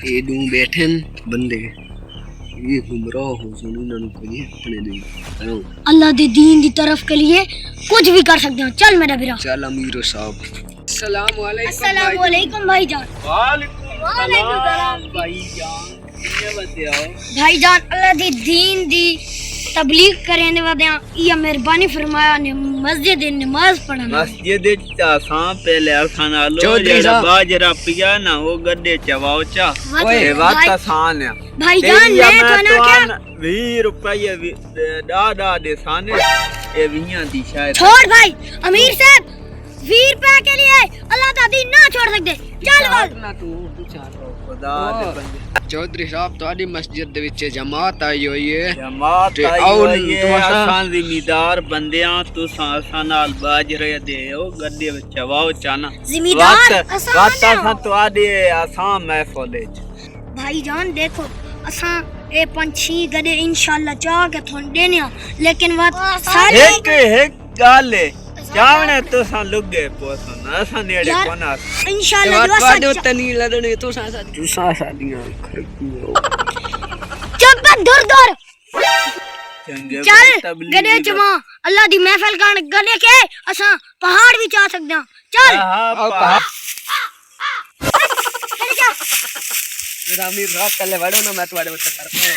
یہ دوں بیٹھے بندے یہ گمراہ ہو سن انہاں نوں کوئی اپنے دین اللہ دے دین دی طرف کے لیے کچھ بھی کر سکتے ہیں. چل میرا بیرا. چل امیر صاحب. السلام علیکم. السلام علیکم بھائی جان. وعلیکم السلام بھائی جان. کیویں ودے ہو بھائی جان؟ اللہ دی دین دی تبلیغ کرنے ودیاں یا مہربانی فرمایا نے مسجد نماز پڑھنا. مسجد اساں پہلے اساں نالو چودھری جڑا صاحب. باجرا پیا نا او گڈے چواؤ چا اوئے وات آسان ہے. بھائی جان میں تو نہ کیا 20 روپے ڈاڈا دے سانے اے 20 دی شاید. چھوڑ بھائی امیر صاحب 20 روپے کے لیے اللہ دا دین نہ چھوڑ سکتے. چل بول. نہ تو چار خدا دے بندے چودھری صاحب تہاڈی مسجد دے وچ جماعت آئی ہوئی ہے. جماعت تے آئی آؤ ہوئی ہے. تماشا. اساں زمیندار بندیاں تساں اساں نال باجرے دے او گڈے چواؤ چا نا زمیندار وات اساں تواڈے اساں محفل وچ. بھائی جان دیکھو اساں اے پنچھی گڈے انشاءاللہ چاہ کے تھون دینے ہاں لیکن وات ساری ایک گل ہے چاونے تساں لگے پوسن اساں نیڑے کونا. انشاءاللہ جو تواڈے سچ. تے نہیں لڑنے تو سادیاں کھڑکیاں. چپ دور دور. چنگے چل تبلیغ گڈے چما اللہ دی محفل کرن گڈے کے اساں پہاڑ بھی چا سکدے ہاں. چل میرا امیر رات کلے وڑو نا میں تواڈے وچ کرتا ہوں.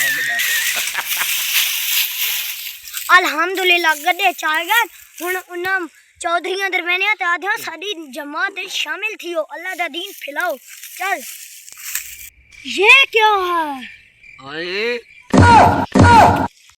الحمدللہ گڈے چا گئے. ہن انہاں چودھریاں درمیانیاں تے آدھا ساری جماعت شامل تھیو. اللہ دا دین پھیلاؤ. چل یہ کیا ہے؟ آئے